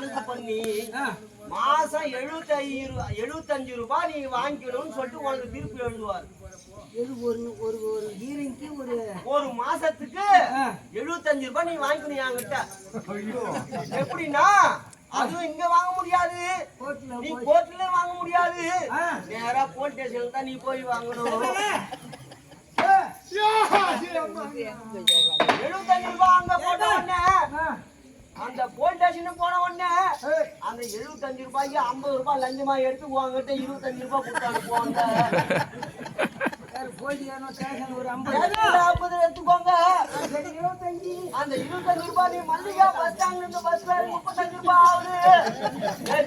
மனசு பண்ணி மாசம் 75 ரூபாய் நீ வாங்கிக்கணும்னு சொல்லிட்டு உனக்கு திருப்பி எழுதுவார். ஒரு மாசத்துக்கு 75 ரூபாய் நீ வாங்கிக்கணும் என்கிட்ட. எப்படின்னா அதுவும் இங்க வாங்க முடியாது, நீ கோர்ட்ல வாங்க முடியாது, நேரா போலீஸ் ஸ்டேஷன்ல தான் நீ போய் வாங்கணும். 75 ரூபாய் அங்க போட்ட உடனே அந்த போலீஸ் ஸ்டேஷன் போன உடனே அந்த 75 ரூபாய்க்கு 50 ரூபாய் லஞ்சமா எடுத்து உங்ககிட்ட 25 ரூபாய் கொடுத்தாங்க. போங்க ஒரு 50 எடுத்துக்கோங்க. அந்த 25 ரூபாய் நீ மல்லிகா பஸ் ஸ்டாண்ட்ல இருந்து பஸ் ஃபேர் 35 ரூபாய் ஆகுது.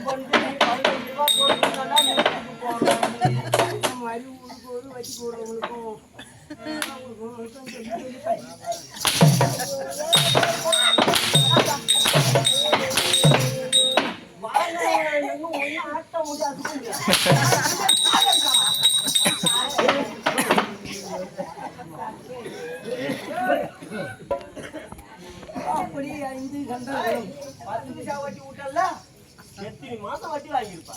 15 ரூபாய் போட்டுனா நீ போறோம். நம்ம அறிவுக்கு ஒரு வச்சு போறவங்களுக்கும் ஆட்ட முடியாது. அப்படி 5 கண்டனம் 10 நிமிஷம் வட்டி விட்டல எத்தனை மாசம் வட்டி வாங்கியிருப்பா.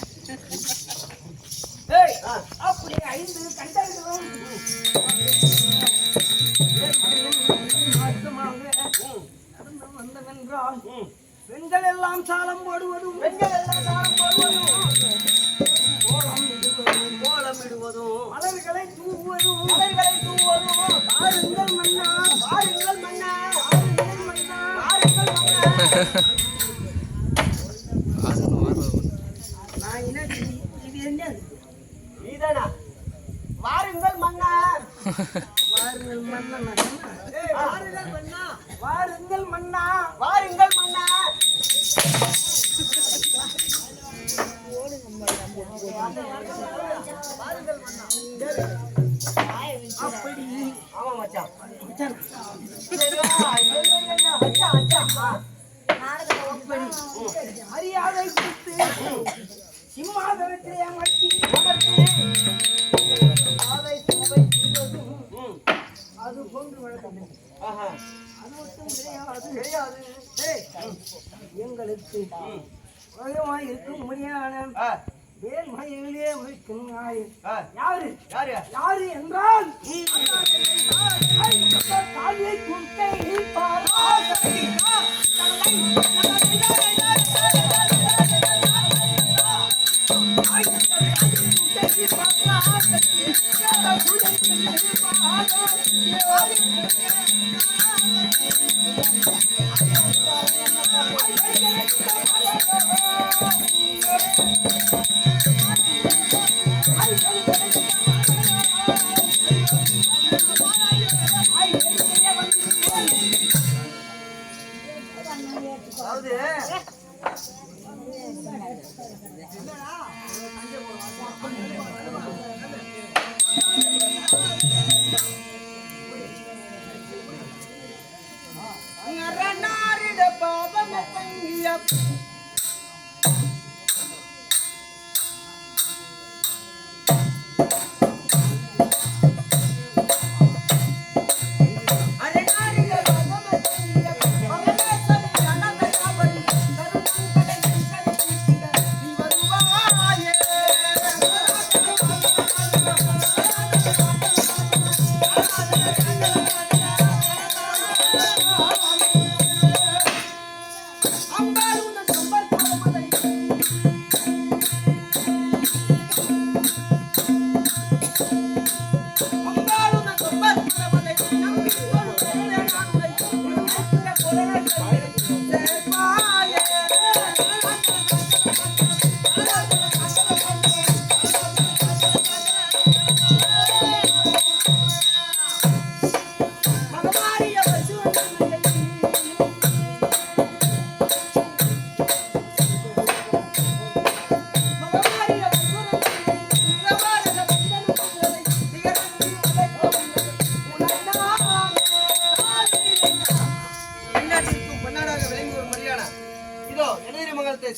அப்படி 5 கண்டனம் வந்தவென்றால் பெண்கள் எல்லாம் சாலம் போடுவதும் கோலம் இடுவதும் மலர்களை தூவுவதும் வாருங்கள் மன்னா வாருங்கள் மன்னா வாருங்கள் மன்னா வாருங்கள் மன்னா. இது என்ன? நீதானா? வாருங்கள் மன்னா வாருங்கள் மன்னா வாருங்கள் மன்னா வாருங்கள் மன்னா வாருங்கள் மன்னா. அப்படி ஆமா மச்சான் மரியாதை கொடுத்து சிம்மாசனத்திலே அமர்த்தி அது போன்று வழக்கம். அது மட்டும் கிடையாது. எங்களுக்கு உலகமாய் இருக்கும் முடியான வேல்மயிலே வைக்கும் யாரு யாரு என்றால் தாயை குட்டை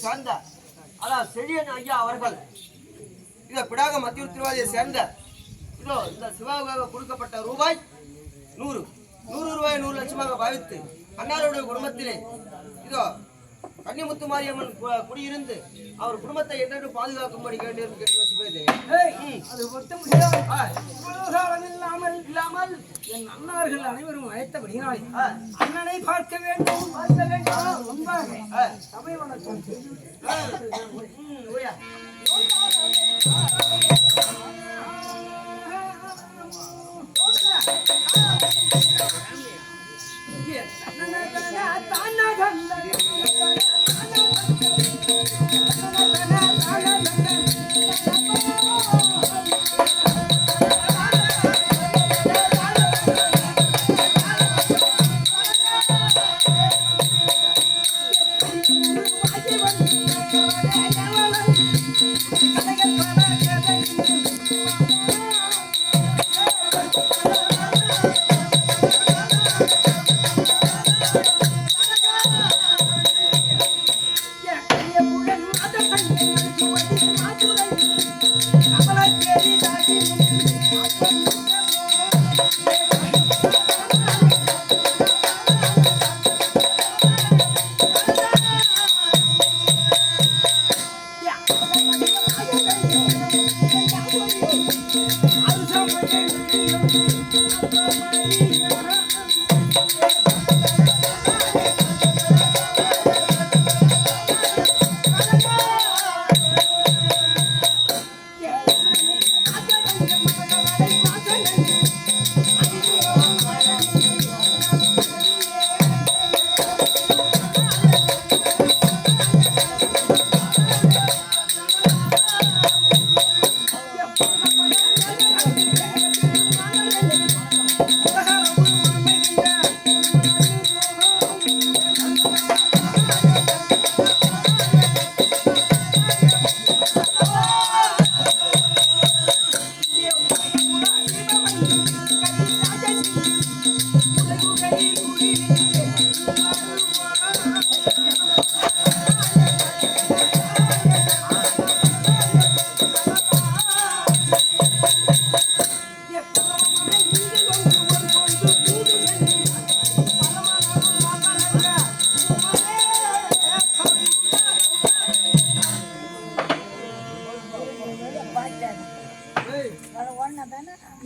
சார்ந்த அதான் செழியன் ஐயா அவர்கள் இத பிடாக மத்திய உத்திரவாதியை சேர்ந்த இதோ இந்த சிவாவுக்காக கொடுக்கப்பட்ட ரூபாய் 100 ரூபாய் 100 லட்சமாக பாவித்து அன்னாருடைய குடும்பத்திலே இதோ கன்னிமுத்து மாரியம்மன் குடியிருந்து அவர் குடும்பத்தை என்னென்று பாதுகாக்கும்படி கேட்டு அது மட்டும் இல்லாமல் என் அண்ணார்கள் அனைவரும் அழைத்தபடியால் அண்ணனை பார்க்க வேண்டும் முன்பாக சபை வணக்கம்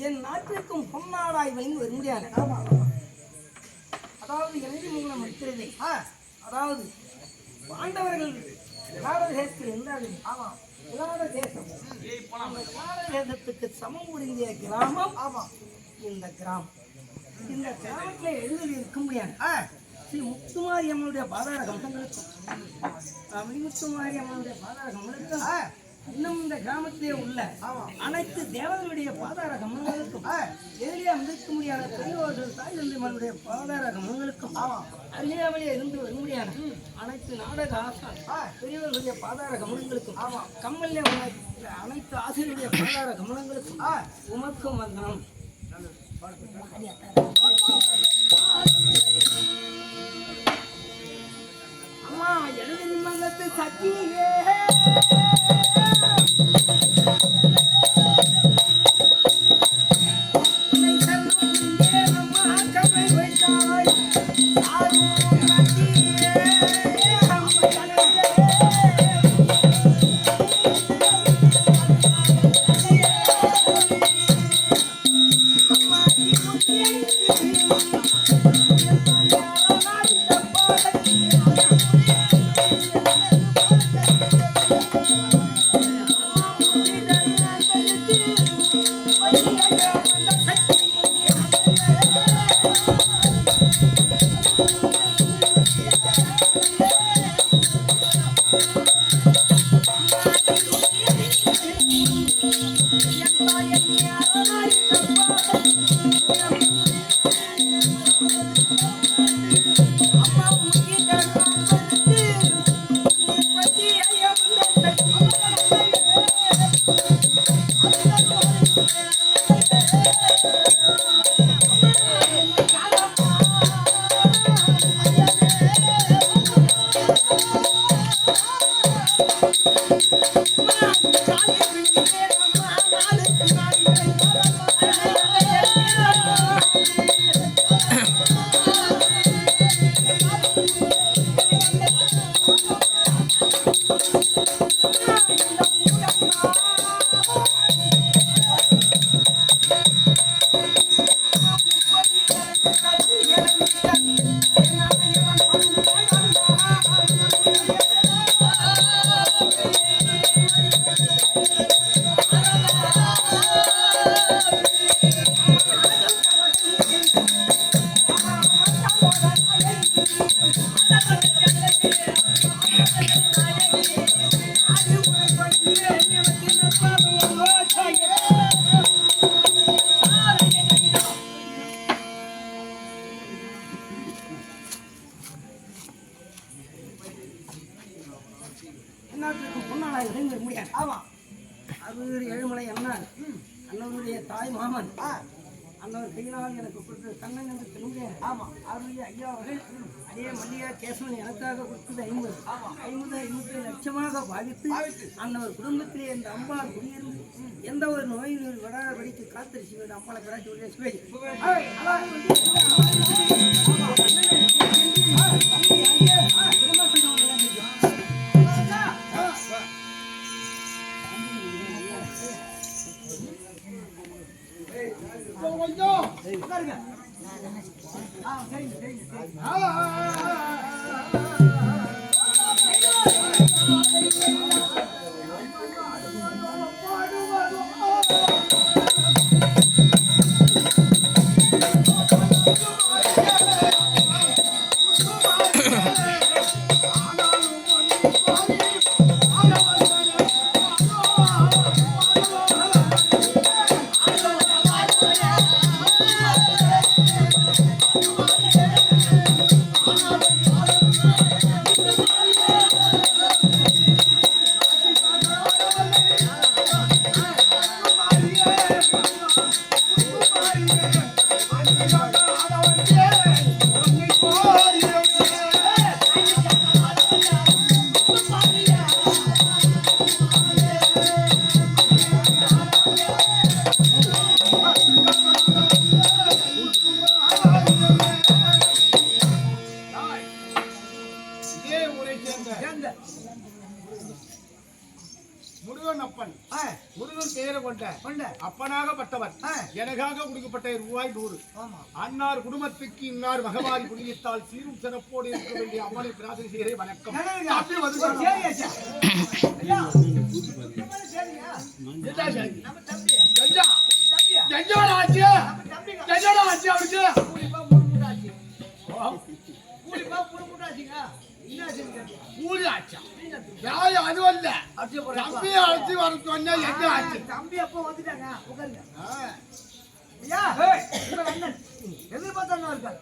என் நாட்டிற்கும் பொன்னாடாய் வைந்து வர முடியாது. அதாவது இறங்கி மூலம் இருக்கிறதே, அதாவது பாண்டவர்கள் தேசத்தில் இருந்தார்கள். தேசம் தேசத்துக்கு சமம் புரிந்திய கிராமம் இந்த கிராமம். இந்த கிராமத்தில் எழுதல் இருக்க முடியாது. ஸ்ரீ முத்துமாரியம்மனுடைய பாதார கமலங்களுக்கும் முத்துமாரியம்மனுடைய பாதார கமலங்களுக்கும் இன்னும் இந்த கிராமத்திலே உள்ள அனைத்து தேவர்களுடைய பாதார கமலங்களுக்கும் எதிரே அமர்க்க முடியாத பெரியவர்கள் தாய் தந்தைமாருடைய பாதார கமலங்களுக்கும் அறியாமலே இருந்து வர முடியாத அனைத்து நாடக ஆசான் பெரியவர்களுடைய பாதார கமலங்களுக்கும் கம்மல்ல அனைத்து ஆசிரியருடைய பாதார கமலங்களுக்கும் உமக்கும் வந்தனம். அம்மா எழுதி மங்கத்து சக்தியே ஏழுமலை அண்ணன் அண்ணனுடைய தாய் மாமன் அண்ணன் கையினால் எனக்கு கொடுத்த கண்ணன் என்று தெரிஞ்சேன். அவருடைய ஐயா அவர்கள் அதே மல்லிகா கேசவன் எனக்காக கொடுத்தது 50 லட்சமாக பாவித்து அன்னவர் குடும்பத்திலே இந்த அம்பாள் குடியிருந்து எந்த ஒரு நோயில் வராதபடிக்கு காத்திருச்சு வேண்டும். அம்பாளை பிராட்டி உடைய சுவை அப்பனாகப்பட்டவர் எனக்காக கொடுக்கப்பட்ட ரூபாய் 100. அன்னார் குடும்பத்துக்கு இன்னார் மகவாரி புண்ணியத்தால் சீரும் சிறப்போடு இருக்க வேண்டிய அம்மனை பிரார்த்தனை செய்கிறேன். வணக்கம். தம்பி அப்ப வந்துட்டாங்க. எதிர்பார்த்தா இருக்காரு.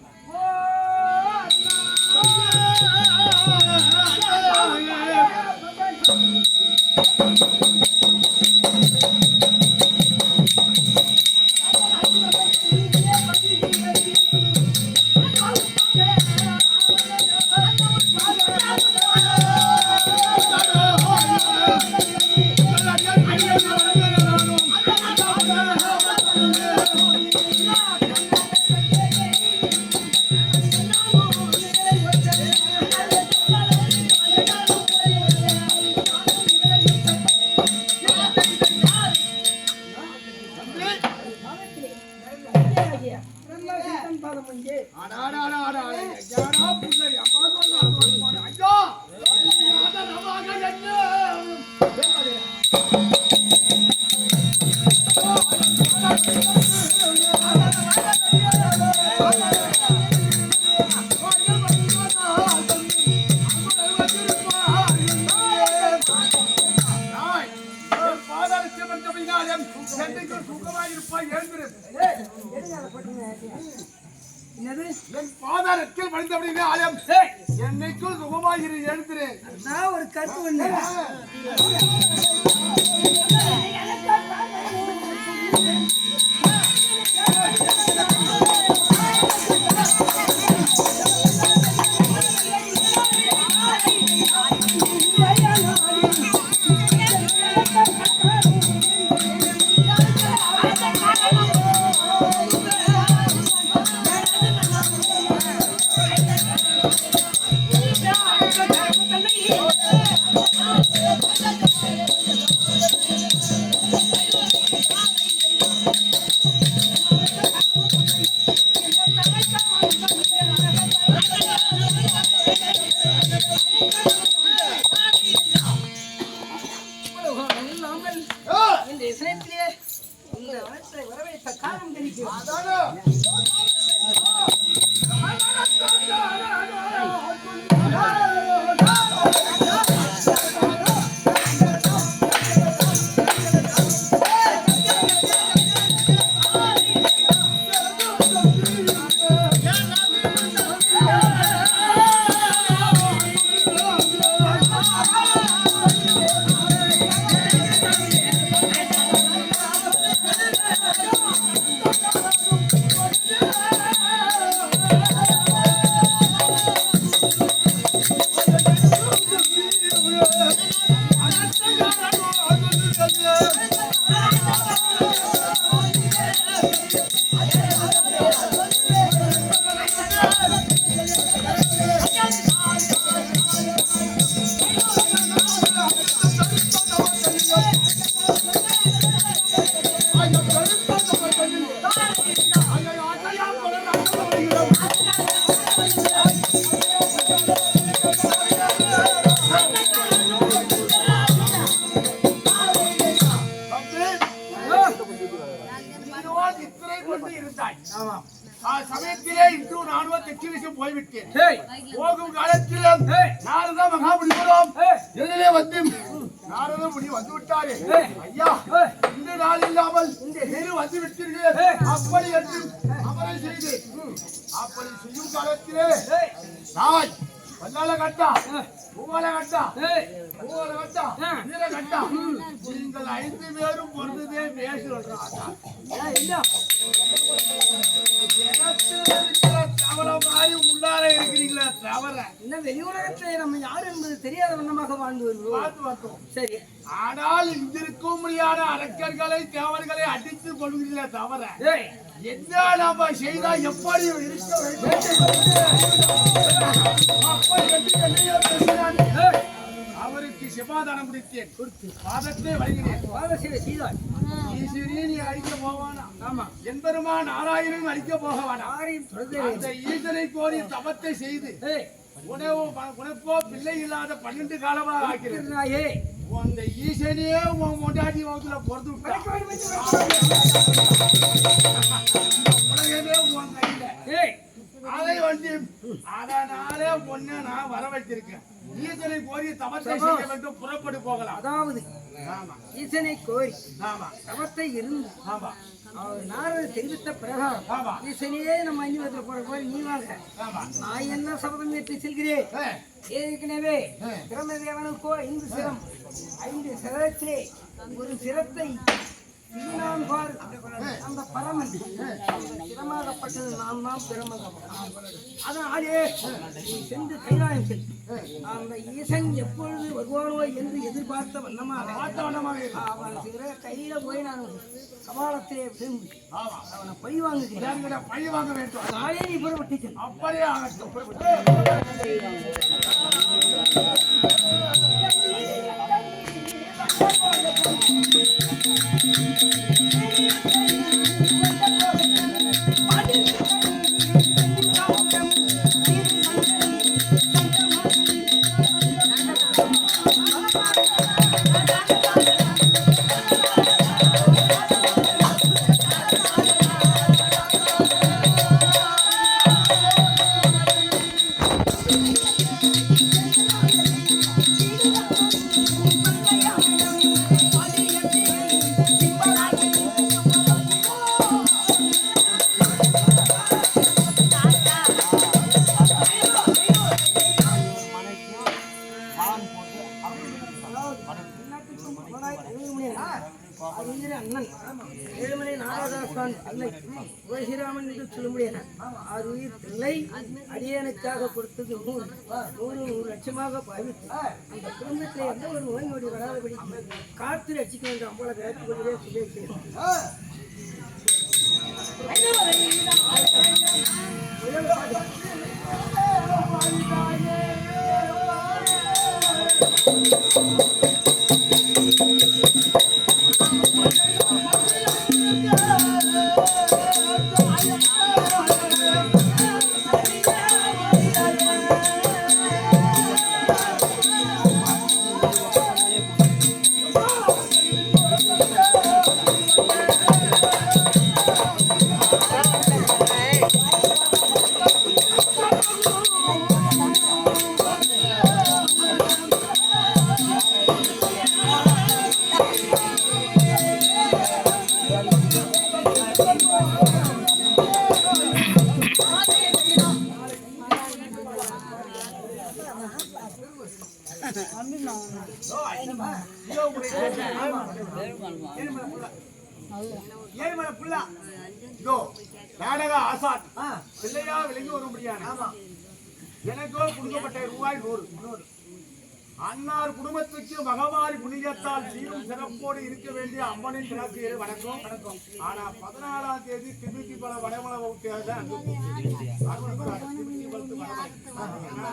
என்னைக்குள் சுகமாயிரு எழுந்துறேன். ஒரு கருத்து ஒண்ணு இல்லாமல் இந்த இசையத்திலே இந்த வனத்தை வரவேற்ற காலம் தெரிவிக்கும். அதானே சமயத்திலே இன்று நானும் தெற்கு போய்விட்டேன். போகும் காலத்திலும் நாரத மகாபலிபுரம் எதிரே வந்து நாரத முனி வந்து விட்டாரே. ஐயா, இந்த நாள் இல்லாமல் வேறு வந்து விட்டீர்கள். அப்படி என்று அமரை செய்து அப்படி செய்யும் காலத்திலே நாய் வல்லால கட்டா பூவால கட்டா பூவால கட்டா வீர கட்டா நீங்கள் 5 பேரும் பொறுத்ததே பேசுறாங்க. வெளி உலகத்திலே நம்ம யார் என்பது தெரியாத வண்ணமாக வாழ்ந்து வருவோம். சரி, ஆனால் இங்கிருக்கும் முடியாத அரக்கர்களை தேவர்களை அடித்துக் கொள்கிறீர்களே தவிர என்ன நாம செய்தா எப்படி இருக்க வேண்டும் அவருக்கு சமாதானம் கொடுத்தேன். பாதத்தை வழங்கினேன். ஈஸ்வரி நீ அடிக்க போவானா? ஆமா, என்பருமா நாராயணன் அடிக்க போகவானா? அந்த ஈசனை கோரி தபத்தை செய்து உனக்கோ பிள்ளை இல்லாத 12 காலமாக ஆக்கிறாயே. அந்த ஈசனையே உன் மொண்டாட்டி வகுத்துல பொறுத்து உலகமே உன் கையில. அதை வந்து அதனாலே பொண்ணை நான் வர வச்சிருக்கேன். ஈசனை கோரி தபத்தை செய்ய வேண்டும். புறப்பட்டு போகலாம். அதாவது ஈசனை கோரி தபத்தை இருந்து நாரதர் தெரிவித்த பிரகாரம் ஈசனையே நம்ம அஞ்சுவதில் போற கோரி நீ வாங்க. நான் என்ன சபதம் ஏற்றி செல்கிறேன். ஏற்கனவே பிரம்மதேவனுக்கோ 5 சிரம். 5 சிரத்திலே ஒரு சிரத்தை நான் பார் அந்த பரமன் சிரமாகப்பட்டது நாம் தான் பிரமதம். அதனாலே சென்று கைலாயம் செல். அந்த ஈசன் எப்பொழுது வருவானோ என்று எதிர்பார்த்த வண்ணமாக அவன் கையில போய் நான் கபாலத்திலே விழுந்து அவனை பழி வாங்குகிறேன். பழி வாங்க வேண்டும். நாளே நீ புறப்பட்டு அப்படியே ஆகட்டும். அண்ணன் ஏழுமலை நாராதாசான் பிள்ளை உலகிராமன் என்று சொல்ல முடியாது. 6 உயிர் பிள்ளை அடியனுக்காக கொடுத்தது 100 லட்சமாக பாவித்து அந்த குடும்பத்தில் எந்த ஒரு நோய் நொடி வராதபடி காத்து ரசிக்க வேண்டும். அவ்வளவு கேட்டுக் கொண்டே சொல்லியிருக்கிறேன். ஏழுமலை புள்ளா இதோ நாடக ஆசான் பிள்ளையா விளங்கி வர முடியாது. எனக்கோ கொடுக்கப்பட்ட ரூபாய் 100. அன்னார் குடும்பத்துக்கு மகமாரி புனிதத்தால் சீரும் சிறப்போடு இருக்க வேண்டிய அம்மனின் திராட்சியை வணக்கம். ஆனா 14ஆம் தேதி திருப்பி பல வடமலை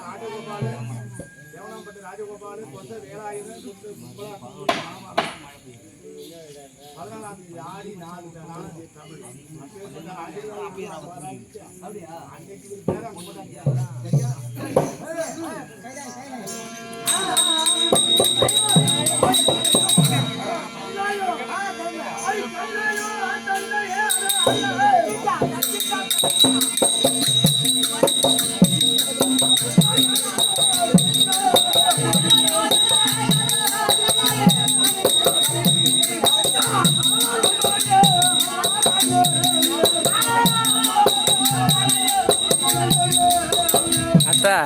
ராஜகோபாலு தேவனம்பட்டு ராஜகோபாலு கொண்ட வேலாயுதம் 14ஆம் தேதி ஆடி 4 தமிழ் அத்தா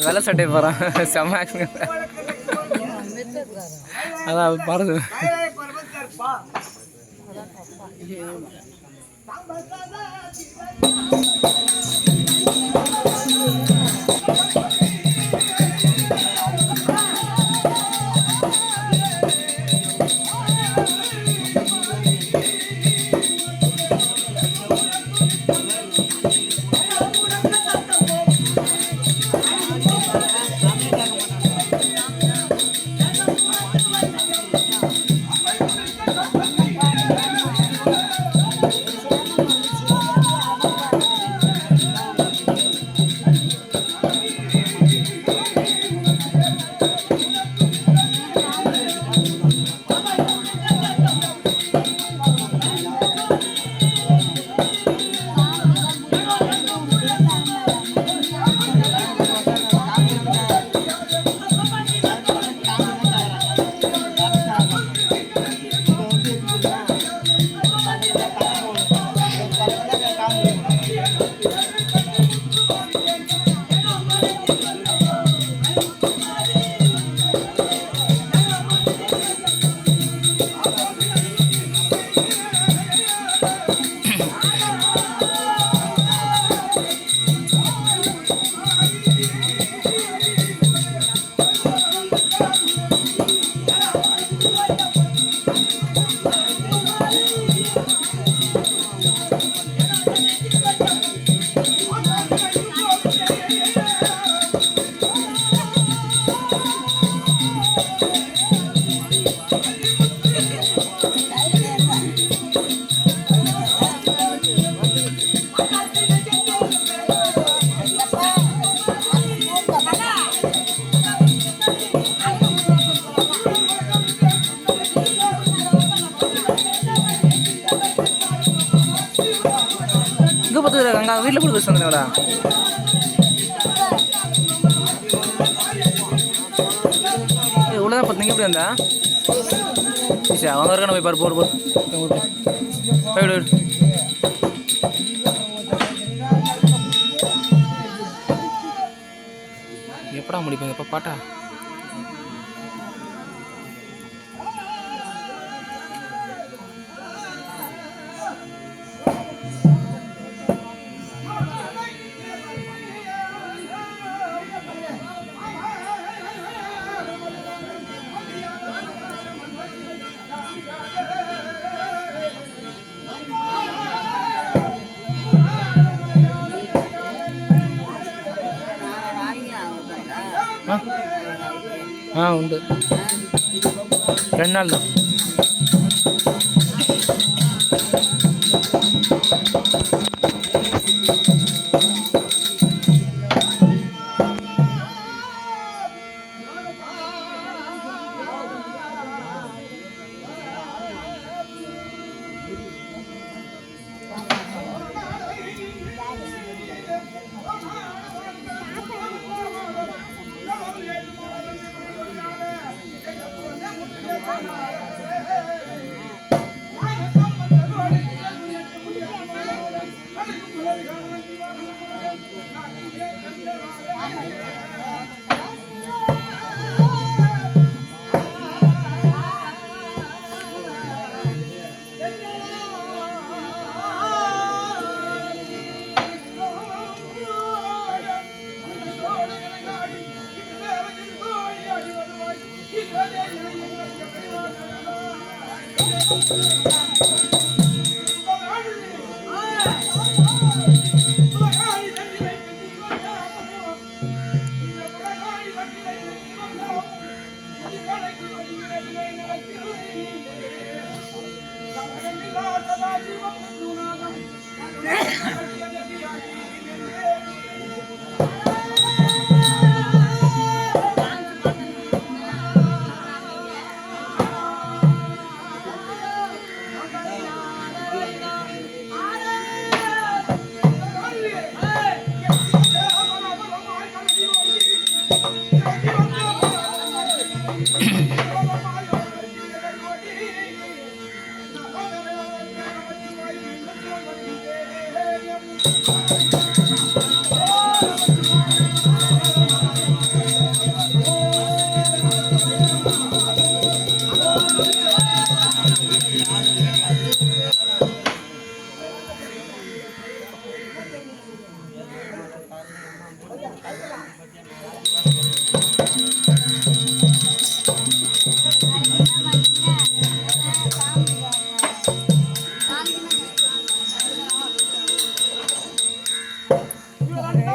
வெள்ளை சட்டை போகிறான் செம்ம ஆக்ஷன். அதான் பாருது. அங்கே வீட்டில் கொடுக்க சொன்னேன்டா. இவ்வளோதான் பார்த்தீங்க எப்படி வந்தா சரி அவங்க இருக்கான போய் பாரு போடு போடு எப்படா முடிப்பீங்க இப்போ பாட்டா? உண்டு 2 நாள் தான்.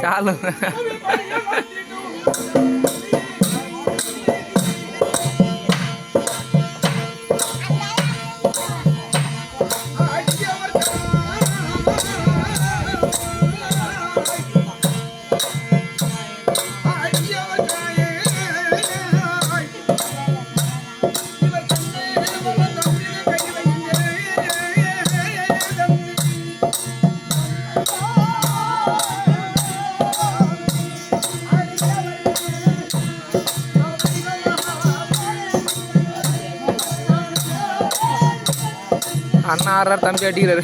చాలు அண்ணா ஆடுறாரு, தம்பி அடிக்கிறாரு.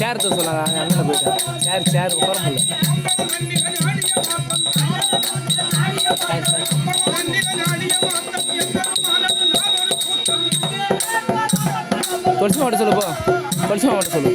சேர் தர சொன்னாங்க, அண்ணன் போயிட்டேன். சேர் உட்கார முடியல. துளசி மாவட்ட சொல்லு, போ துளசி மாவட்ட சொல்லு.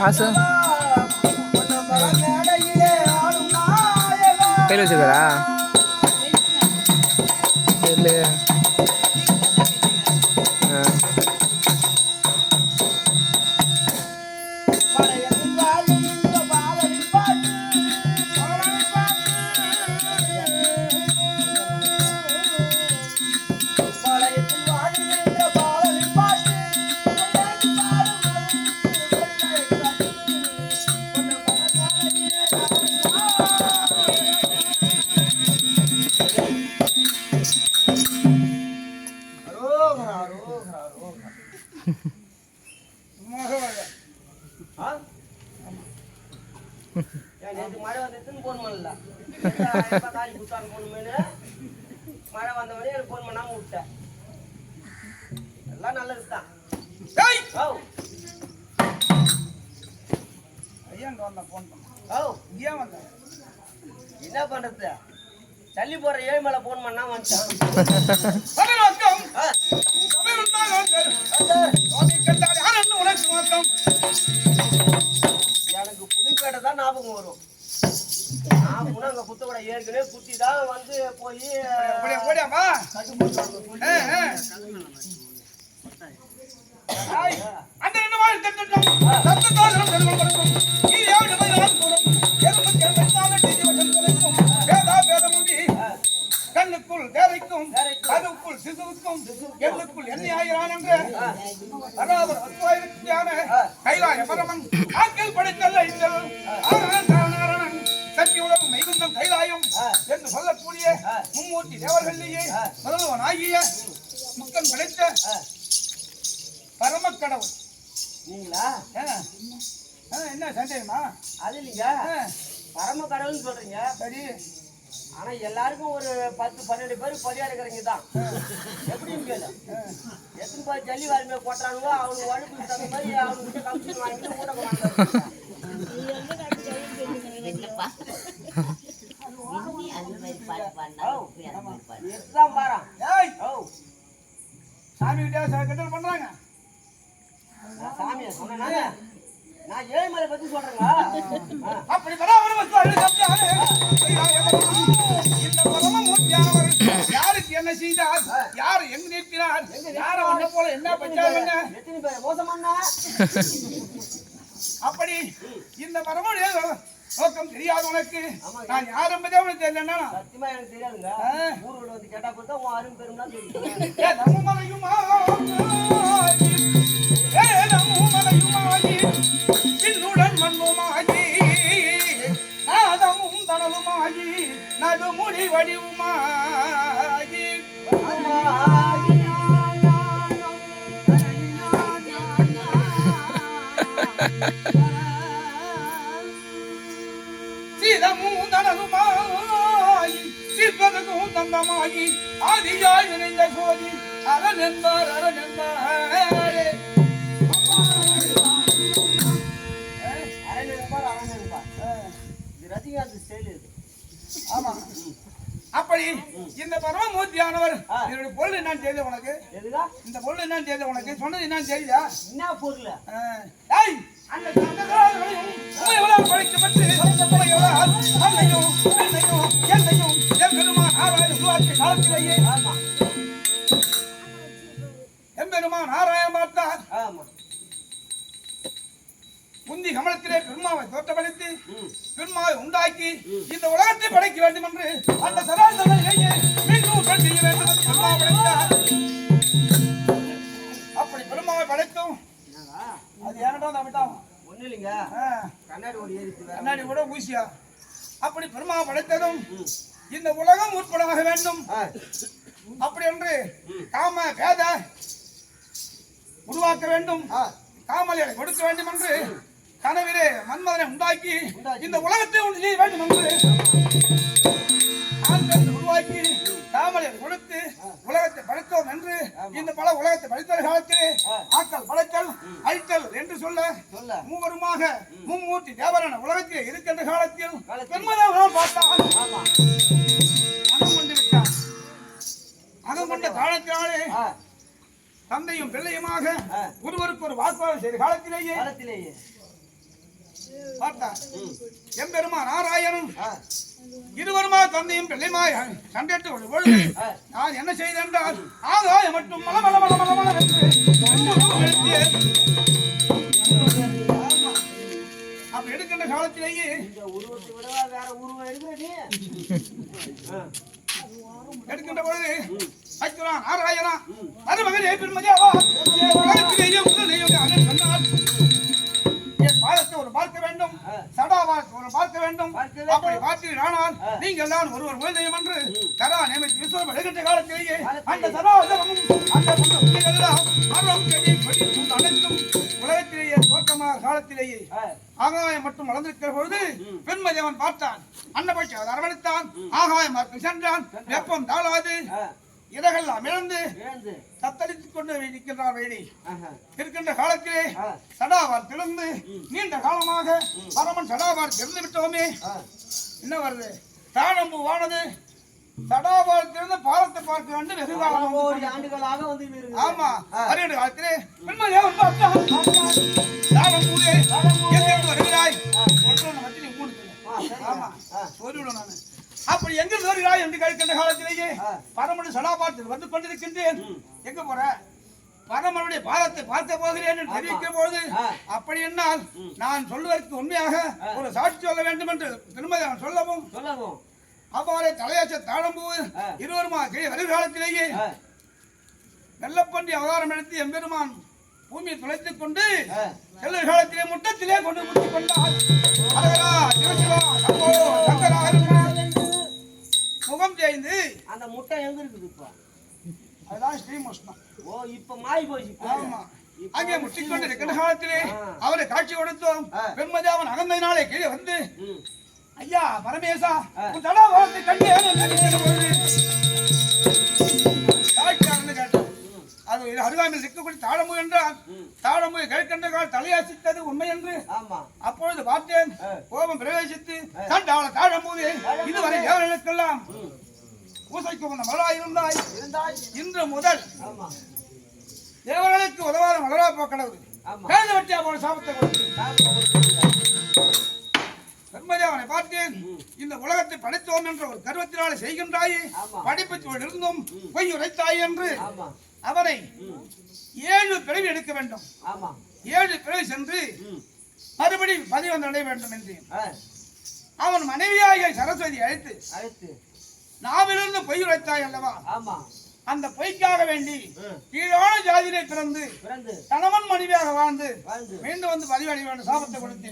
காசு கையில் வச்சுக்கிறா இல்லை மழை வந்துச்சுன்னு போன் பண்ணல காலி குத்தாங்க போன மழை வந்தவனே எனக்கு போன் பண்ணாம விட்டேன் எல்லாம் நல்லதுதான் என்ன பண்றது தள்ளி போற ஏழு மேல போன் பண்ணா வந்துட்டான் எனக்கு புதுப்பேட்டை தான் ஞாபகம் வரும் நான் கூட அங்க புத்தகோட ஏற்கனவே குத்தி தான் வந்து போய் கண்ணுக்குள் தேரைக்கும் அதுக்குள் சிசுவுக்கும் எண்ணுக்குள் எண்ணெயாயிரான் என்ற அதாவது அத்வாயிரத்தியான கைலாய பரமன் ஆக்கல் படைத்தல் சக்தி உலகம் மைகுந்தம் கைலாயம் என்று சொல்லக்கூடிய மும்மூர்த்தி தேவர்களையே முதல்வன் ஆகிய முக்கன் படைத்த பரமக்கடவுள் நீங்களா என்ன சந்தேகமா அது இல்லைங்க பரம கடவுள்னு சொல்றீங்க சரி ஆனா எல்லாருக்கும் ஒரு 10-12 பேர் பரியாடுக்கிறீங்க தான் எப்படின்னு கேளு எத்தனை பேர் ஜல்லி வாரிமையை கொட்டுறானுவோ அவங்க வழுக்கு தகுந்த மாதிரி அவங்க கமிஷன் வாங்கிட்டு ஊடகம் வாங்க பாரு சாமி கிட்ட பண்றாங்க சாமியா சொன்னா நான் ஏழுமலை பத்தி சொல்றேங்க அப்படி யாருக்கு என்ன செய்தார் யாரு எங்க நிற்கிறார் யார ஒண்ணு போல என்ன பஞ்சாங்க எத்தனை பேர் மோசமானா அப்படி இந்த மரமுடைய நோக்கம் தெரியாது உனக்கு நான் யார் என்பதே உனக்கு தெரியலன்னா சத்தியமா எனக்கு தெரியாதுங்க ஊர்ல வந்து கேட்டா பார்த்தா உன் அருமை பெருமை தெரியும் என்னுடன் மண்ணுமாகி நாதமும் தனலுமாகி நடுமுடி வடிவுமாகி சீதமும் தனலுமாகி சிற்பதும் தந்தமாகி ஆதியாய் இணைந்த சோதி அரண் என்பார் அரண் என்பாரே அப்படி இந்த பரமமூர்த்தியானவர் என்னுடைய பொருள் என்னன்னு தெரியல உனக்கு இந்த பொருள் என்னன்னு தெரியல உனக்கு சொன்னது என்னன்னு தெரியல என்ன பொருள் படைக்கப்பட்டு காலத்திலேயே எம்பெருமான் ஆராயம் பார்த்தார் முந்தி கமலத்திலே பெருமாவை தோற்றப்படுத்தி பெருமாவை உண்டாக்கி இந்த உலகத்தை படைக்க வேண்டும் என்று அந்த சராசரியை மீண்டும் செய்ய வேண்டும் என்று பெருமாவை படைத்தார். அப்படி பெருமாவை படைத்தும் அது ஏனடா தவிட்டான் ஒண்ணு இல்லைங்க கண்ணாடி ஓடி ஏறிச்சு கண்ணாடி கூட ஊசியா அப்படி பெருமாவை படைத்ததும் இந்த உலகம் உட்படாக வேண்டும் அப்படி என்று காம பேத உருவாக்க வேண்டும் காமலை கொடுக்க வேண்டும் என்று கனவிலே மன்மதனை உண்டாக்கி இந்த உலகத்தை ஒன்று செய்ய வேண்டும் என்று உருவாக்கி காமலை கொடுத்து உலகத்தை படைத்தோம் என்று இந்த பல உலகத்தை படைத்த காலத்திலே ஆக்கல் படைத்தல் அழித்தல் என்று சொல்ல மூவருமாக மும்மூர்த்தி தேவரான உலகத்திலே இருக்கின்ற காலத்தில் பெருமதான் பார்த்தால் அகம் கொண்டு விட்டார். அகம் கொண்ட காலத்தினாலே தந்தையும் பிள்ளையுமாக ஒருவருக்கு ஒரு வாக்குவாதம் செய்த காலத்திலேயே பார்த்தார். எம்பெருமா நாராயணன் இருவருமா தந்தையும் பிள்ளைமாய் சண்டையிட்டு ஒரு பொழுது நான் என்ன செய்தேன் என்றால் ஆகாய மட்டும் மல மல மல மல மல அப்ப எடுக்கின்ற காலத்திலேயே உருவத்தை விடவா வேற உருவம் இருக்கிறது எடுக்கின்ற பொழுது அச்சுரான் நாராயணா மருமகன் ஏற்பின்மதியாவா உலகத்திலேயே முதலையும் அண்ணன் சொன்னார் என் பாதத்தை ஒரு பார்க்க வேண்டும் சடாவாரத்தை ஒரு பார்க்க வேண்டும் அப்படி பார்த்தீர்கள் நீங்கள் எல்லாம் ஒருவர் முதலையும் என்று கரா நியமித்து விசுவம் எடுக்கின்ற காலத்திலேயே அந்த சதாவதமும் அந்த புள்ளிகளெல்லாம் மரம் செடி கொடி அனைத்தும் உலகத்திலேயே தோற்றமாக காலத்திலேயே ஆகாயம் மட்டும் வளர்ந்திருக்கிற பொழுது பெண்மதி அவன் பார்த்தான் அன்னபட்சி அதை அரவணைத்தான் ஆகாயம் சென்றான் வெப்பம் தாழாது இடங்கள்லாம் இழந்து தத்தளித்துக் கொண்டு நிற்கின்றார் வேணி இருக்கின்ற காலத்திலே சடாவார் திறந்து நீண்ட காலமாக பரமன் சடாவார் திறந்து விட்டோமே என்ன வருது தாழம்பூவானது சடாவார் திறந்து பாலத்தை பார்க்க வேண்டும் வெகு காலம் ஆண்டுகளாக வந்து ஆமா அறிய காலத்திலே பெண்மதியா தாழம்பூவே வருகிறாய் ஆமா சொல்லிவிடும் நானு அப்படி எங்க வருகிறாய் என்று கேட்கின்ற காலத்திலேயே பரமன் சடாபாரத்தில் வந்து கொண்டிருக்கின்றேன் எங்க போற பரமனுடைய பாதத்தை பார்க்க போகிறேன் என்று தெரிவிக்கிற பொழுது அப்படி என்னால் நான் சொல்வதற்கு உண்மையாக ஒரு சாட்சி சொல்ல வேண்டும் என்று திரும்ப சொல்லவும் அவ்வாறே தலையாச்ச தாழம்பூ இருவருமா வருகிற காலத்திலேயே வெள்ளப்பன்றி அவதாரம் எடுத்து எம்பெருமான் பூமியை துளைத்துக் கொண்டு செல்லுகிற காலத்திலே முட்டத்திலே கொண்டு முடித்துக் கொண்டார் முகம் தேய்ந்து அந்த முட்டை எங்க இருக்குது இப்ப அதுதான் ஸ்ரீமுஷ்ணம். ஓ இப்ப மாறி போச்சு. ஆமா அங்கே முட்டிக்கொண்டு இருக்கிற காலத்திலே அவரை காட்சி கொடுத்தோம். பெண்மதி அவன் அகந்தையினாலே கீழே வந்து ஐயா பரமேசா உன் தடாவாரத்தை கண்டு கேட்டான். அது அருகாமையில் இருக்கக்கூடிய தாழம்பு என்றால் தாழம்பு கேட்கின்ற கால் தலையாசித்தது உண்மை என்று அப்பொழுது பார்த்தேன். கோபம் பிரவேசித்து தாழம்பூவே இதுவரை தேவர்களுக்கெல்லாம் பூசைக்கு வந்த மலராயிருந்தாய் இன்று முதல் தேவர்களுக்கு உதவாத மலரா போக்கடவுது கேள்வி வெட்டியா போன சாபத்தை பெருமதி அவனை பார்த்தேன். இந்த உலகத்தை படைத்தோம் என்ற ஒரு கர்வத்தினாலே செய்கின்றாயே படிப்பத்தில் இருந்தும் பொய் உரைத்தாய் என்று அவனை 7 பிறவி எடுக்க வேண்டும். 7 பிறவி சென்று மறுபடி பதிவு அடைய வேண்டும் என்று அவன் மனைவியாகிய சரஸ்வதி அழைத்து நாவிலிருந்து பொய் உரைத்தாய் அல்லவா அந்த பொய்க்காக வேண்டி கீழான ஜாதியிலே பிறந்து கணவன் மனைவியாக வாழ்ந்து மீண்டும் வந்து பதிவு அடைய வேண்டும் சாபத்தை கொடுத்து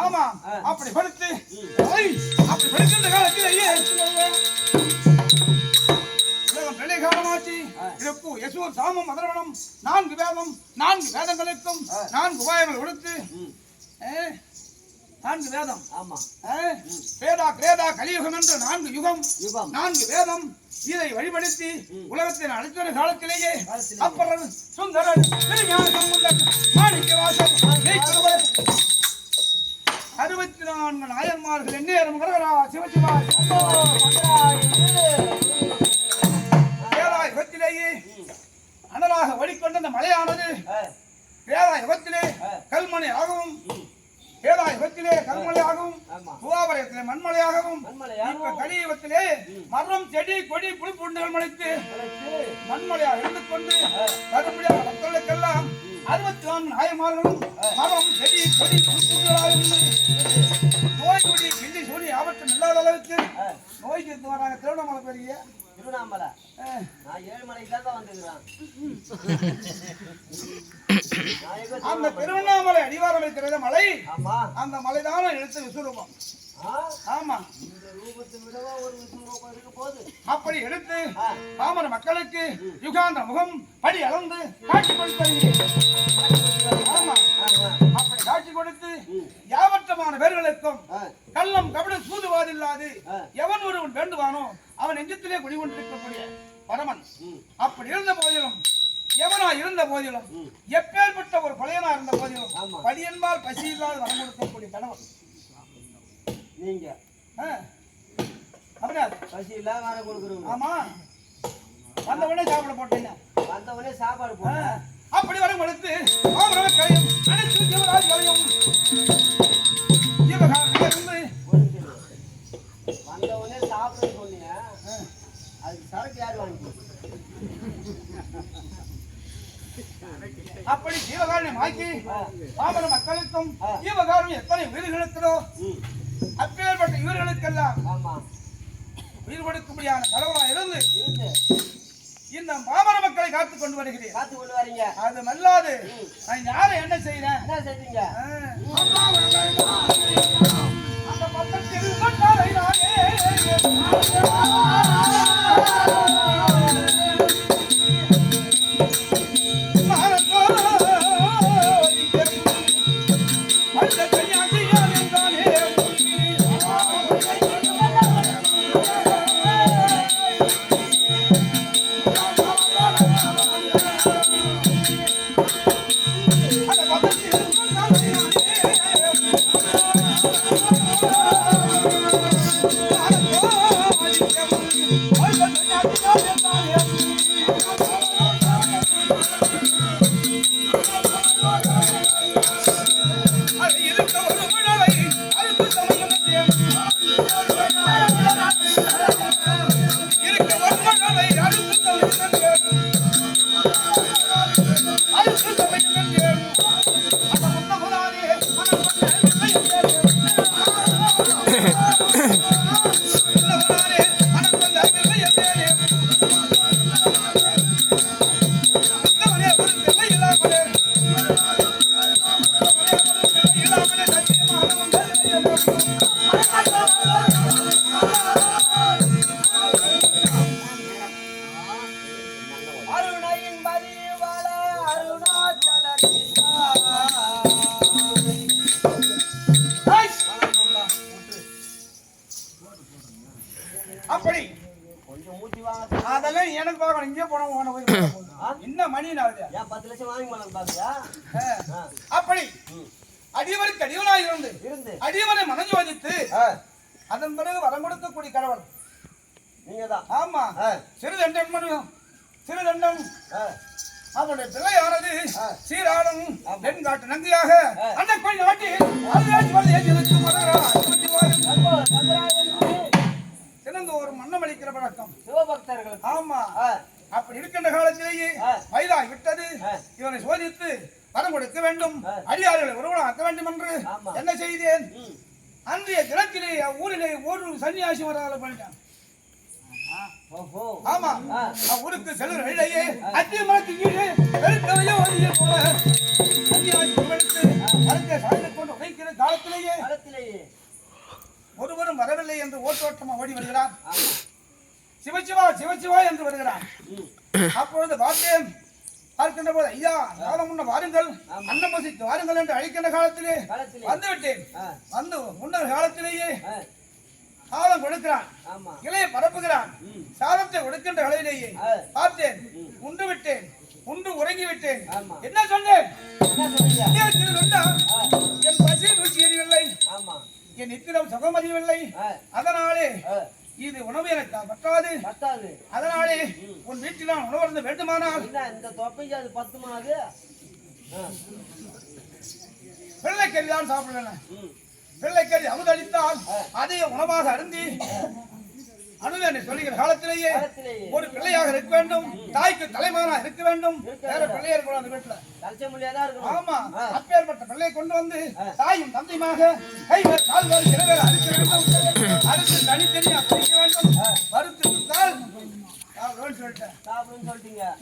ஆமா அப்படி கொடுத்து அப்படி கொடுக்கின்ற காலத்திலேயே பிள்ளை காலமாச்சு இறப்பு யசூர் சாமம் மதரவனம் 4 வேதம் 4 வேதங்களுக்கும் 4 உபாயங்கள் கொடுத்து 4 வேதம் வேதா கிரேதா கலியுகம் என்று 4 யுகம் 4 வேதம் இதை வழிபடுத்தி உலகத்தின் அனைத்து காலத்திலேயே அப்பறம் சுந்தரன் மாணிக்க வாசம் 64 நாயன்மார்கள் எண்ணேறும் கரகரா சிவசிவா யுகத்திலேயே அனலாக வழிகொண்ட அந்த மலையானது வேதா யுகத்திலே கல்மணி ஆகவும் வேதா யுகத்திலே கல்மலை ஆகவும் துவாபரத்திலே மண்மலையாகவும் இப்ப கலியுகத்திலே மரம் செடி கொடி புலிப்புண்டுகள் மலைத்து மண்மலையாக இருந்து கொண்டு கருப்படியாக மக்களுக்கெல்லாம் 64 நாயமார்களும் மரம் செடி கொடி புலிப்புண்டுகளாக நோய் கொடி கிண்டி சொல்லி ஆபத்தம் இல்லாத அளவுக்கு நோய் தீர்த்து வராங்க. திருவண்ணாமலை பெரிய திருவண்ணாமலை நான் 7 மலைக்கு தான் வந்துக்கிறேன். அந்த திருவண்ணாமலை அடிவாரம் இருக்கிற மலை அந்த மலைதான எழுத்த விஸ்வரூபம். ஆமா இந்த ரூபத்தை விடவா ஒரு விஸ்வரூபம் இருக்க போகுது. அப்படி எடுத்து பாமர மக்களுக்கு யுகாந்த முகம் படி அளந்து காட்சி கொடுத்து ஆமா அப்படி காட்சி கொடுத்து யாவற்றமான பேர்களுக்கும் கள்ளம் கபட சூதுவாதில்லாது எவன் ஒருவன் வேண்டுவானோ அவன் நெஞ்சத்திலே குடிகொண்டிருக்கக்கூடிய பரமன். அப்படி இருந்த போதிலும் எவனா இருந்த போதிலும் எப்பேற்பட்ட ஒரு பழையனா இருந்த போதிலும் படியன்பால் பசி இல்லாத வரம் கொடுக்கக்கூடிய கணவன் நீங்க அப்படியா பசி இல்லாத வரம் கொடுக்குறோம். ஆமா வந்தவனே சாப்பிட போட்டீங்க வந்தவனே சாப்பாடு போட்ட அப்படி வரும் கொடுத்து கலையும் அனைத்து கலையும் அப்படி ஜீவகாரணம் ஆக்கி பாமர மக்களுக்கும் ஜீவகாரணம் எத்தனை உயிர்களுக்கிறோ அப்பேற்பட்ட உயிர்களுக்கெல்லாம் உயிர் கொடுக்கும்படியான கடவுளா இருந்து இந்த பாமர மக்களை காத்துக் கொண்டு வருகிறேன். காத்து கொண்டு வரீங்க. அது மல்லாது நான் யாரும் என்ன செய்யறேன்? என்ன செய்றீங்க? அந்த பக்கத்தில் மக்களை நானே அப்படி கொஞ்சம் மூச்சு வாங்க. அதெல்லாம் எனக்கு பார்க்கணும். இங்கே போன என்ன மணி ஆகுது? ஏன் 10 லட்சம் வாங்கி போனது பாத்தியா? அப்படி அடியவருக்கு அடியவனாய் இருந்து அடியவனை மனஞ்சோதித்து அதன் பிறகு வரம் கொடுக்கக்கூடிய கடவுள் நீங்கதான். ஆமா. சிறு தண்டம் அவனுடைய பிள்ளையானது சீராடும் பெண்காட்டு நங்கியாக அந்த கோயில் நாட்டி சிறந்த ஒரு மன்னம் அளிக்கிற பழக்கம் சிவபக்தர்கள். ஆமா. அப்படி இருக்கின்ற காலத்திலேயே வயதாகி விட்டது. இவனை சோதித்து வரம் கொடுக்க வேண்டும், அடியார்களை உருவனாக்க வேண்டும் என்று என்ன செய்தேன்? அன்றைய தினத்திலே ஊரிலே ஒரு சன்னியாசி வராத பண்ணிட்டான். ஆமா. ஊருக்கு செல்கிற வழியிலேயே அத்திய மரத்து கீழே பெருக்கவையோ போல சன்னியாசி உருவெடுத்து மரத்தை சாய்ந்து கொண்டு உதைக்கிற காலத்திலேயே ஒருவரும் வரவில்லை என்று ஓட்டோட்டமா ஓடி வருகிறான். சிவசிவா சிவசிவா என்று வருகிறான். அப்பொழுது பார்த்தேன். பார்க்கின்ற போது ஐயா காலம் முன்ன வாருங்கள், அன்னம் வசித்து வாருங்கள் என்று அழைக்கின்ற காலத்திலே வந்துவிட்டேன். வந்து முன்னர் காலத்திலேயே காலம் கொடுக்கிறான், இலையை பரப்புகிறான். சாதத்தை கொடுக்கின்ற அளவிலேயே பார்த்தேன். உண்டு விட்டேன், உண்டு உறங்கி விட்டேன். என்ன சொன்னேன்? என் பசி ருசி எரியவில்லை, என் நித்திரம் சுகம் அறியவில்லை. அதனாலே இது உணவு எனக்கு பற்றாது. அதனாலே உன் வீட்டில் நான் உணவு இருந்த வேண்டுமானால் இந்த தொப்பைக்கு அது 10 மாது பிள்ளைக்கறி தான் சாப்பிடுவேன். பிள்ளைக்கறி அமுதளித்தால் அதை உணவாக அருந்தி அனுவேன் சொல்லுகிற காலத்திலேயே ஒரு பிள்ளையாக இருக்க வேண்டும், தாய்க்கு தலைமகனா இருக்க வேண்டும். வேற பிள்ளையா இருக்கக்கூடாது வீட்டுல. ஆமா. அப்பேற்பட்ட பிள்ளையை கொண்டு வந்து தாயும் தந்தையுமாக கைவர் கால்வர் இரவேறு அறுக்க வேண்டும். அறுத்து தனித்தனியா பிடிக்க வேண்டும். மறுத்து விட்டால்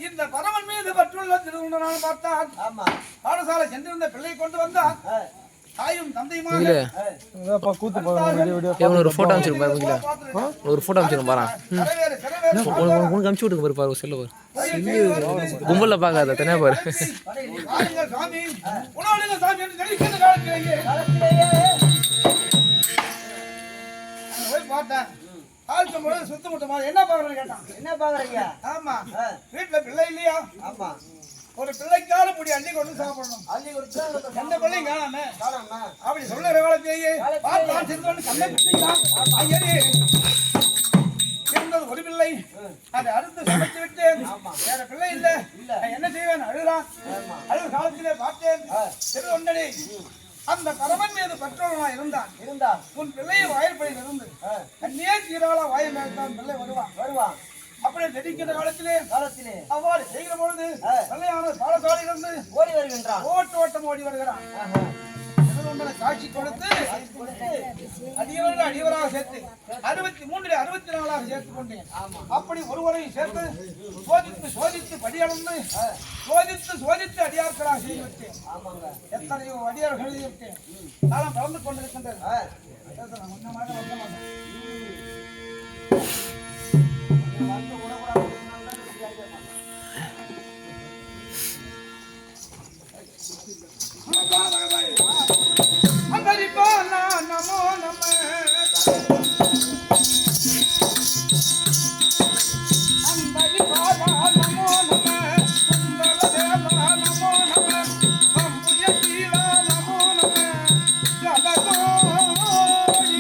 இந்த பரமன் மீது பற்றுள்ள திருவுண்டனான பார்த்தான். பாடசாலை சென்றிருந்த பிள்ளையை கொண்டு வந்தான். தாயும் தந்தையுமாக ஒரு போட்டோ அனுப்பிச்சிருக்கும் பாரு. ஒரு போட்டோ அனுப்பிச்சிருக்கும் பாரு. உனக்கு அனுப்பிச்சு விட்டுங்க பாரு பாரு. செல்லு பாரு. கும்பலில் பார்க்காத தனியா பாரு. சாமி உணவு சாமி என்று தெரிவிக்கின்ற காலத்திலேயே போய் பார்த்தேன். ஆழ்த்தும் பொழுது சுத்த முட்டமா என்ன பாக்குறேன்னு கேட்டான். என்ன பாக்குறீங்க? ஆமா. வீட்டுல பிள்ளை இல்லையா? ஆமா. ஒரு பிள்ளைக்கால முடி அள்ளி கொண்டு சாப்பிடணும். அள்ளி கொடுத்தா எந்த பிள்ளையும் காணாம அப்படி சொல்லுற காலத்திலேயே பார்த்தான். சிறுவன் கண்ணை பிடிச்சான். இருந்தது ஒரு பிள்ளை, அதை அறுத்து சமைத்து விட்டேன். வேற பிள்ளை இல்ல, என்ன செய்வேன்? அழுகிறான். அழுகிற காலத்திலே பார்த்தேன். சிறுவண்டனே அந்த பரமன் மீது பற்றோனா இருந்தான். உன் பிள்ளையை வாயிற்படியில் இருந்து கண்ணே தீராளா வாயில் மேல்தான் பிள்ளை வருவான். அப்படியே தெரிவிக்கின்ற காலத்திலே காலத்திலே அவ்வாறு செய்கிற பொழுது கல்யாண பாலசாலையிலிருந்து ஓடி வருகின்றான். ஓட்டம் ஓடி வருகிறான். காட்சி கொடுத்து அடியவராக சேர்த்து 63 64 சேர்த்துக் கொண்டேன். அப்படி ஒருவரையும் சேர்த்து சோதித்து படியளந்து சோதித்து அடியார்களாக செய்து விட்டேன். எத்தனையோ அடியார்கள் எழுதிவிட்டேன். காலம் கலந்து கொண்டிருக்கின்றது. நமோ நம அம்பரி பாலா நமோ நம சுந்தரதேவா நமோ நம அம்புய சீலா நமோ நம ஜலதோடி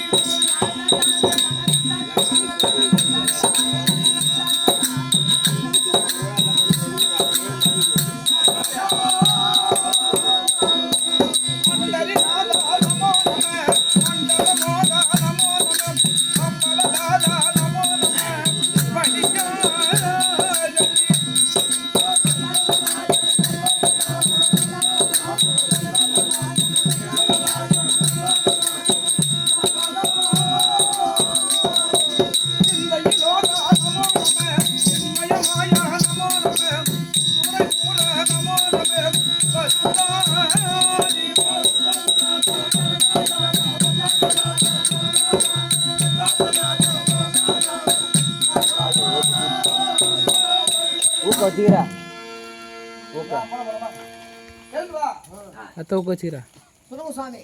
atau kau cira சொல்லுங்க சாமி.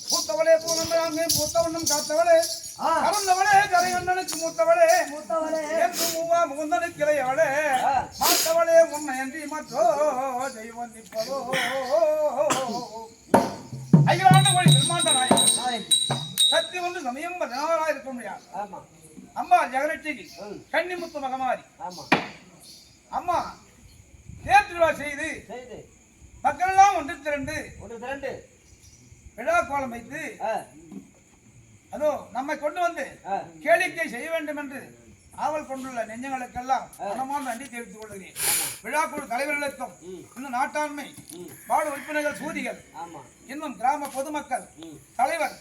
பூத்தவளே பூனந்தாங்க பூத்தவண்ணம் காத்தவளே கலந்தவளே கரையண்ணனுக்கு மூத்தவளே என்று மூவா முகுந்தனுக்கு இளையவளே மாத்தவளே உன்னை என்று மற்றோ தெய்வம் நிற்பதோ ஐயாண்டு கோடி பெருமாண்டனாய் சக்தி வந்து சமயம் 16 இருக்க முடியாது. அம்மா ஜெகரட்சிக்கு கன்னிமுத்து மகமாரி அம்மா தேர்திருவா செய்து மக்கள் எல்லாம் ஒன்று திரண்டு விழா கோலம் வைத்து அதோ நம்மை கொண்டு வந்து கேளிக்கை செய்ய வேண்டும் என்று ஆவல் கொண்டுள்ள நெஞ்சங்களுக்கெல்லாம் மனமான நன்றி தெரிவித்துக் கொள்கிறேன். விழாக்குழு தலைவர்களுக்கும் இன்னும் நாட்டாண்மை வார்டு உறுப்பினர்கள் சூதிகள் இன்னும் கிராம பொதுமக்கள் தலைவர்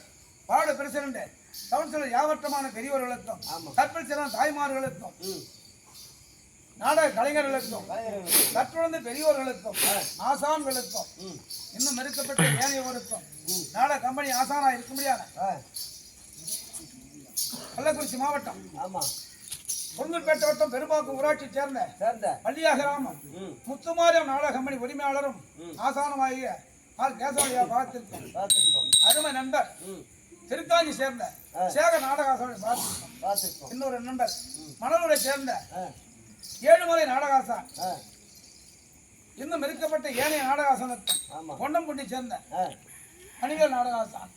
வார்டு பிரசிடண்ட் கவுன்சிலர் யாவற்றமான பெரியவர்களுக்கும் கற்பில் சில தாய்மார்களுக்கும் நாடக கலைஞர்களுக்கும் கற்றுணர்ந்த பெரியோர்களுக்கும் ஆசான்களுக்கும் இன்னும் நெருக்கப்பட்ட ஏனையவருக்கும் நாடக கம்பெனி ஆசானா இருக்க முடியாது. கள்ளக்குறிச்சி மாவட்டம் பொங்கல்பேட்டை வட்டம் பெரும்பாக்கம் ஊராட்சி சேர்ந்த பள்ளியா கிராமம் முத்துமாரியம் நாடக கம்பெனி உரிமையாளரும் ஆசானமாகிய கேசவலியா பார்த்திருக்கோம். அருமை நண்பர் திருக்காஞ்சி சேர்ந்த சேக நாடகாசானை பார்த்திருக்கோம். இன்னொரு நண்பர் மணலூரை சேர்ந்த ஏழுமலை நாடகாசான் இன்னும் மெருக்கப்பட்ட ஏனைய நாடகாசனத்தும் கொண்டம்புண்டி சேர்ந்த அணிகள் நாடகாசான்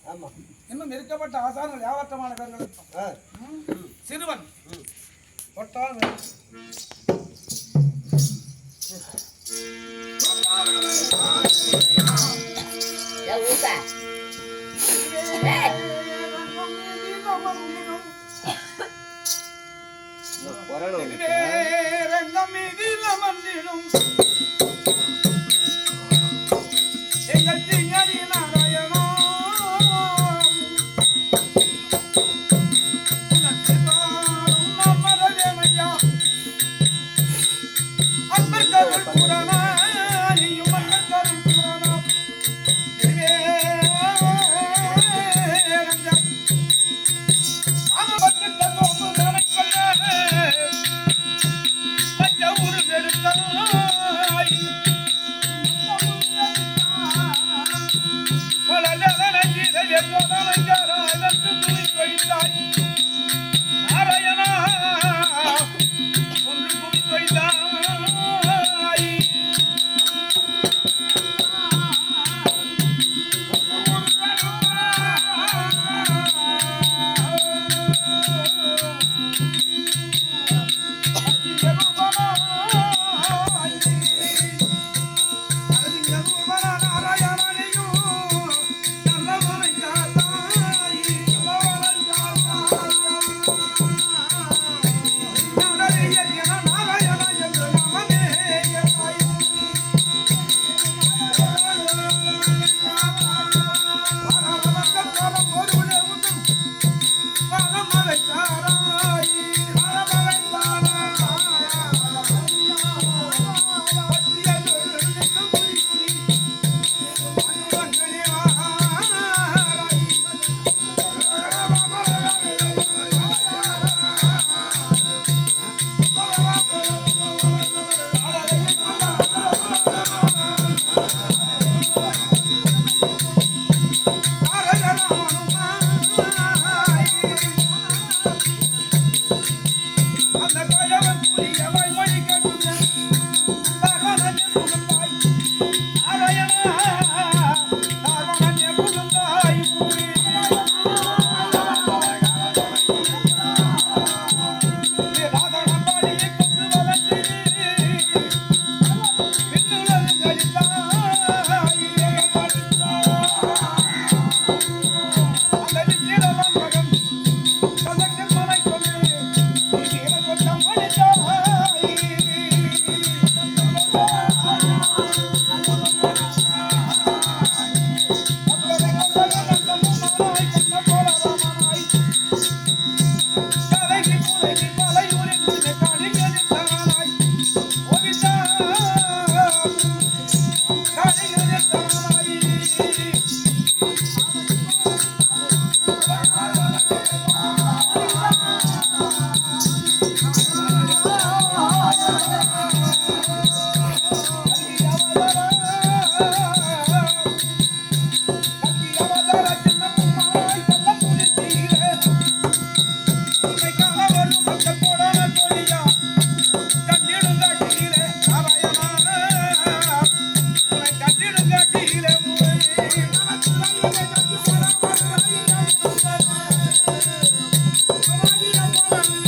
இன்னும் மெருக்கப்பட்ட ஆசான்கள் யாவற்றமான பேர்களுக்கும் சிறுவன் ஒட்டால் சத்தியம்